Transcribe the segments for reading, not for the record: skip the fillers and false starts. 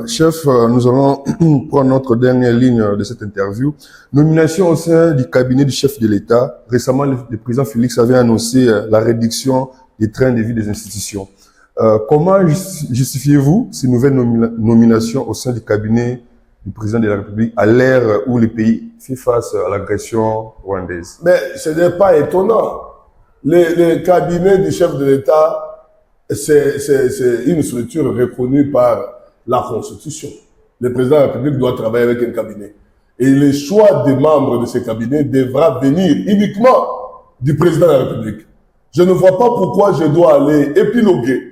Chef, nous allons prendre notre dernière ligne de cette interview. Nomination au sein du cabinet du chef de l'État. Récemment, le président Félix avait annoncé la réduction des trains de vie des institutions. Comment justifiez-vous ces nouvelles nominations au sein du cabinet du président de la République à l'ère où le pays fait face à l'agression rwandaise? Mais ce n'est pas étonnant. Le cabinet du chef de l'État, c'est une structure reconnue par la Constitution. Le président de la République doit travailler avec un cabinet. Et le choix des membres de ce cabinet devra venir uniquement du président de la République. Je ne vois pas pourquoi je dois aller épiloguer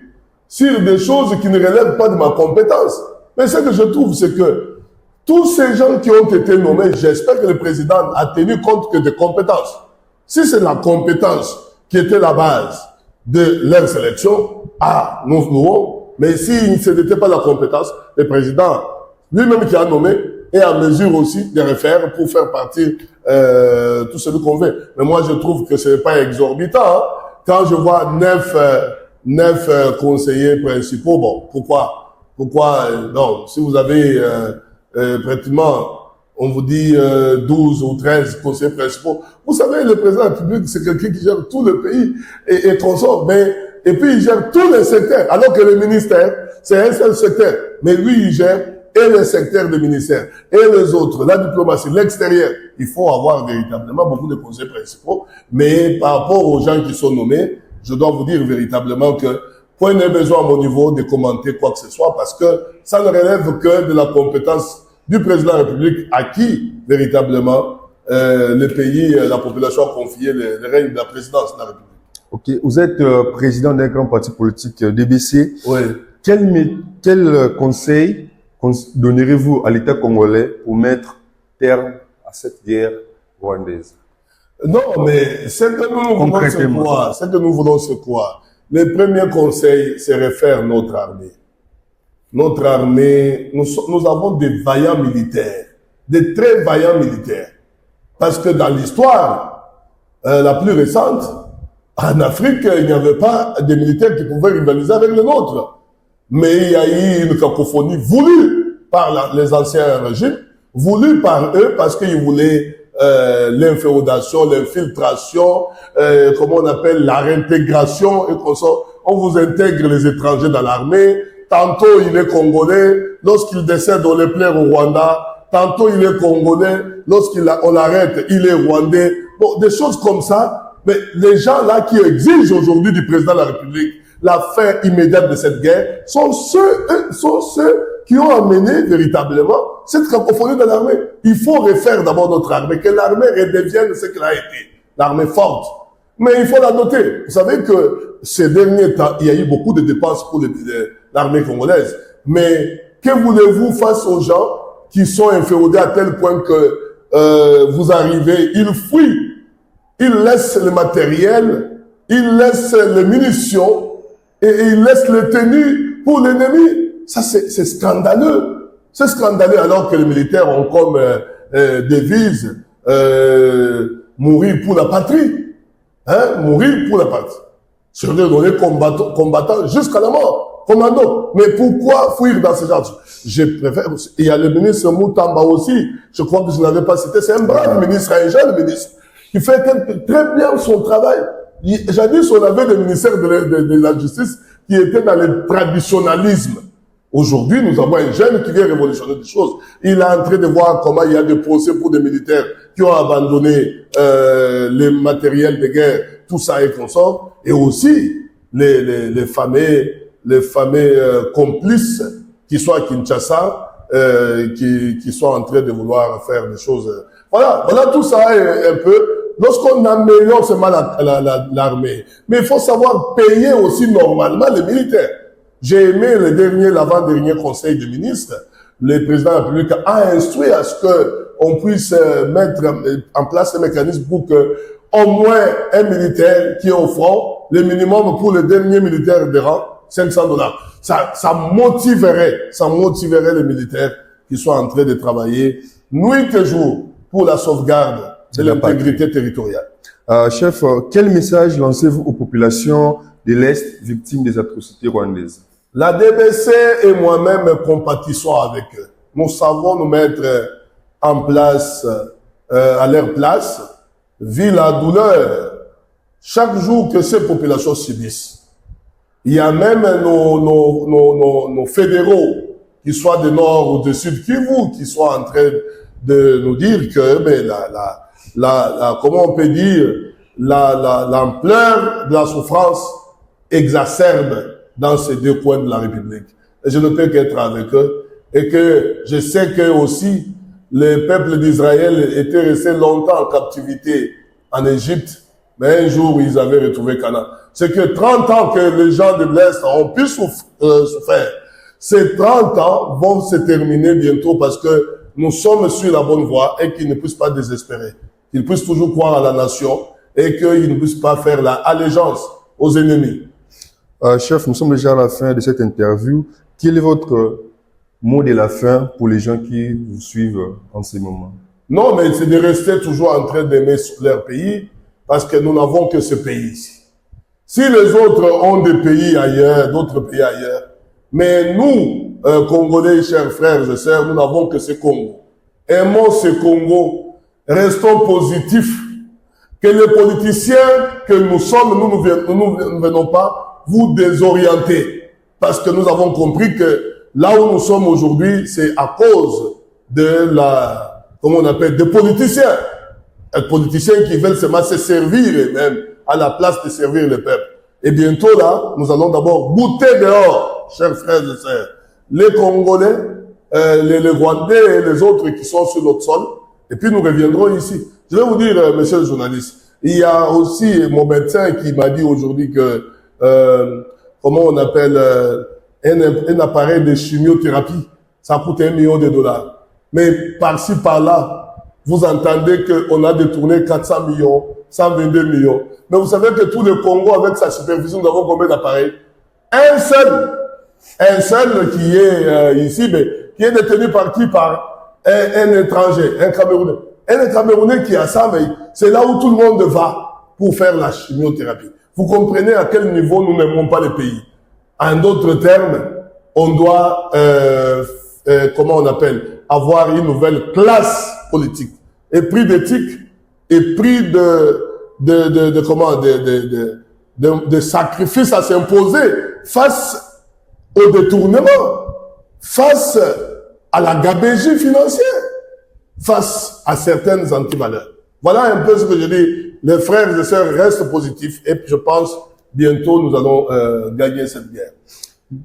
sur des choses qui ne relèvent pas de ma compétence. Mais ce que je trouve, c'est que tous ces gens qui ont été nommés, j'espère que le président a tenu compte que des compétences. Si c'est la compétence qui était la base de leur sélection, nous louons. Mais si ce n'était pas la compétence, le président, lui-même qui a nommé, est en mesure aussi de refaire pour faire partir tout ce qu'on veut. Mais moi, je trouve que ce n'est pas exorbitant. Hein. Quand je vois 9 conseillers principaux, bon, pourquoi non, si vous avez pratiquement, on vous dit 12 ou 13 conseillers principaux, vous savez, le président de la République, c'est quelqu'un qui gère tout le pays et consort, et puis il gère tous les secteurs, alors que le ministère, c'est un seul secteur. Mais lui, il gère et les secteurs de ministère, et les autres, la diplomatie, l'extérieur. Il faut avoir véritablement beaucoup de conseillers principaux, mais par rapport aux gens qui sont nommés, je dois vous dire véritablement que point n'est besoin à mon niveau de commenter quoi que ce soit, parce que ça ne relève que de la compétence du président de la République à qui, véritablement, le pays, la population a confié le règne de la présidence de la République. Ok, vous êtes président d'un grand parti politique, DBC. Oui. Quel conseil donnerez-vous à l'État congolais pour mettre terme à cette guerre rwandaise? Non, mais ce que nous voulons, c'est quoi? Le premier conseil, c'est refaire notre armée. Notre armée, nous avons des vaillants militaires, des très vaillants militaires. Parce que dans l'histoire la plus récente, en Afrique, il n'y avait pas de militaires qui pouvaient rivaliser avec les nôtres. Mais il y a eu une cacophonie voulue par les anciens régimes, voulue par eux parce qu'ils voulaient l'inféodation, l'infiltration, comment on appelle, la réintégration et comme ça. On vous intègre les étrangers dans l'armée. Tantôt il est congolais, lorsqu'il décède on le plaire au Rwanda. Tantôt il est congolais, on l'arrête, il est rwandais. Bon, des choses comme ça. Mais les gens là qui exigent aujourd'hui du président de la République la fin immédiate de cette guerre sont ceux qui ont amené véritablement cette cacophonie dans l'armée. Il faut refaire d'abord notre armée, que l'armée redevienne ce qu'elle a été, l'armée forte. Mais il faut la noter. Vous savez que ces derniers temps, il y a eu beaucoup de dépenses pour l'armée congolaise. Mais que voulez-vous face aux gens qui sont inféodés à tel point que vous arrivez, ils fuient. Ils laissent le matériel, ils laissent les munitions et ils laissent les tenues pour l'ennemi. Ça, c'est scandaleux. C'est scandaleux alors que les militaires ont comme devise mourir pour la patrie. Hein? Mourir pour la patrie. Se redonner combattant jusqu'à la mort. Commando. Mais pourquoi fuir dans ce genre? Je préfère. Il y a le ministre Moutamba aussi. Je crois que je ne l'avais pas cité. C'est un brave ministre, un jeune ministre. Il fait très bien son travail. Jadis, on avait des ministères de la justice qui étaient dans le traditionnalisme. Aujourd'hui, nous avons un jeune qui vient révolutionner des choses. Il est en train de voir comment il y a des procès pour des militaires qui ont abandonné les matériels de guerre, tout ça et consort. Et aussi, les fameux complices qui sont à Kinshasa, qui sont en train de vouloir faire des choses. Voilà tout ça est un peu. Lorsqu'on améliore seulement l'armée, mais il faut savoir payer aussi normalement les militaires. J'ai aimé l'avant-dernier conseil du ministre. Le président de la République a instruit à ce que on puisse mettre en place un mécanisme pour que au moins un militaire qui est au front, le minimum pour le dernier militaire de rang, $500. Ça motiverait les militaires qui sont en train de travailler nuit et jour pour la sauvegarde de l'intégrité territoriale. Chef, quel message lancez-vous aux populations de l'Est victimes des atrocités rwandaises? La DBC et moi-même compatissons avec eux. Nous savons nous mettre en place, à leur place, vu la douleur chaque jour que ces populations subissent. Il y a même nos fédéraux, qui soient du nord ou du sud Kivu, qui sont en train de nous dire que comment on peut dire, l'ampleur de la souffrance exacerbe dans ces deux coins de la République. Et je ne peux qu'être avec eux. Et que je sais que aussi, le peuple d'Israël était resté longtemps en captivité en Égypte, mais un jour, ils avaient retrouvé Canaan. C'est que 30 ans que les gens de l'Est ont pu souffrir. Ces 30 ans vont se terminer bientôt parce que nous sommes sur la bonne voie et qu'ils ne puissent pas désespérer. Qu'ils puissent toujours croire à la nation et qu'ils ne puissent pas faire la allégeance aux ennemis. Chef, nous sommes déjà à la fin de cette interview. Quel est votre mot de la fin pour les gens qui vous suivent en ce moment? Non, mais c'est de rester toujours en train d'aimer leur pays parce que nous n'avons que ce pays ici. Si les autres ont des pays ailleurs, d'autres pays ailleurs, mais nous, Congolais, chers frères et sœurs, nous n'avons que ce Congo. Aimons ce Congo, restons positifs, que les politiciens que nous sommes, nous ne venons pas vous désorienter, parce que nous avons compris que là où nous sommes aujourd'hui, c'est à cause de comment on appelle, des politiciens. Des politiciens qui veulent seulement se servir eux-mêmes à la place de servir le peuple. Et bientôt là, nous allons d'abord bouter dehors, chers frères et sœurs, les Congolais, les Rwandais et les autres qui sont sur notre sol, et puis nous reviendrons ici. Je vais vous dire, monsieur le journaliste, il y a aussi mon médecin qui m'a dit aujourd'hui que, comment on appelle, un appareil de chimiothérapie, ça coûte $1 million. Mais par-ci, par-là, vous entendez qu'on a détourné 400 millions, 122 millions. Mais vous savez que tout le Congo, avec sa supervision, nous avons combien d'appareils? Un seul qui est ici, mais qui est détenu par qui? Par un étranger, un Camerounais. Un Camerounais qui a ça, mais c'est là où tout le monde va pour faire la chimiothérapie. Vous comprenez à quel niveau nous n'aimons pas les pays. En d'autres termes, on doit, comment on appelle, avoir une nouvelle classe politique. Et pris d'éthique, et pris de sacrifices à s'imposer face au détournement, face à la gabegie financière, face à certaines antivaleurs. Voilà un peu ce que je dis. Les frères et sœurs restent positifs et je pense bientôt nous allons gagner cette guerre.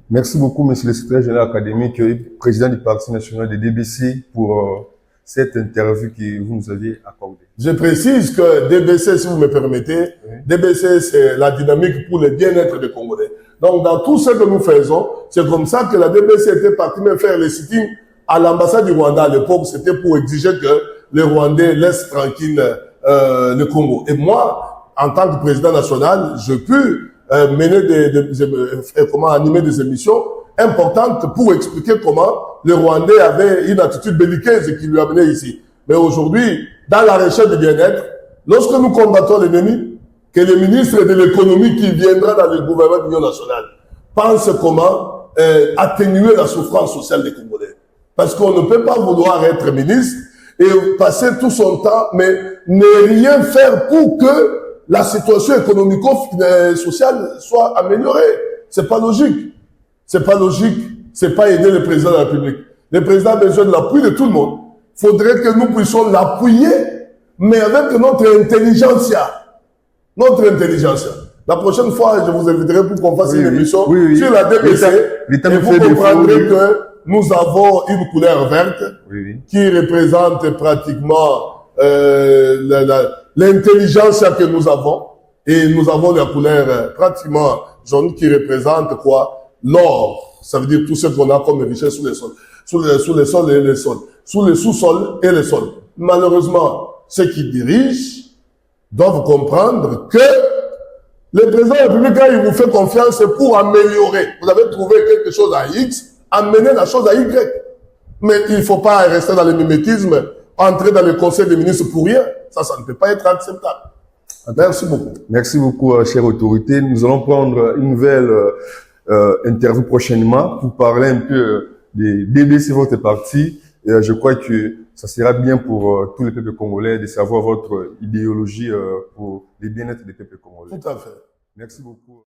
Merci beaucoup, monsieur le secrétaire général académique et président du Parti national de DBC pour cette interview que vous nous aviez accordée. Je précise que DBC, si vous me permettez, oui. DBC, c'est la dynamique pour le bien-être des Congolais. Donc, dans tout ce que nous faisons, c'est comme ça que la DBC était partie même faire les sit-ins à l'ambassade du Rwanda à l'époque. C'était pour exiger que les Rwandais laissent tranquille le Congo. Et moi, en tant que président national, je peux animer des émissions importantes pour expliquer comment les Rwandais avaient une attitude belliqueuse qui lui amenait ici. Mais aujourd'hui, dans la recherche du bien-être, lorsque nous combattons l'ennemi, que le ministre de l'économie qui viendra dans le gouvernement de l'Union nationale pense comment atténuer la souffrance sociale des Congolais. Parce qu'on ne peut pas vouloir être ministre et passer tout son temps, mais ne rien faire pour que la situation économico-sociale soit améliorée. C'est pas logique. C'est pas logique. C'est pas aider le président de la République. Le président a besoin de l'appui de tout le monde. Faudrait que nous puissions l'appuyer, mais avec notre intelligentsia. Notre intelligentsia. La prochaine fois, je vous inviterai pour qu'on fasse une émission sur la DBC. Et vous comprendrez que nous avons une couleur verte qui représente pratiquement l'intelligence que nous avons. Et nous avons la couleur pratiquement jaune qui représente quoi? L'or. Ça veut dire tout ce qu'on a comme richesse sous les sols. Sous les sols et les sols. Sous les sous-sols et les sols. Malheureusement, ceux qui dirigent doivent comprendre que le président de la République, quand il vous fait confiance, c'est pour améliorer. Vous avez trouvé quelque chose à X, amenez la chose à Y. Mais il ne faut pas rester dans le mimétisme, entrer dans le conseil des ministres pour rien. Ça ne peut pas être acceptable. Merci beaucoup. Merci beaucoup, chère autorité. Nous allons prendre une nouvelle interview prochainement pour parler un peu des DBC, votre parti. Et je crois que ça sera bien pour tous les peuples congolais de savoir votre idéologie pour le bien-être des peuples congolais. Tout à fait. Merci beaucoup.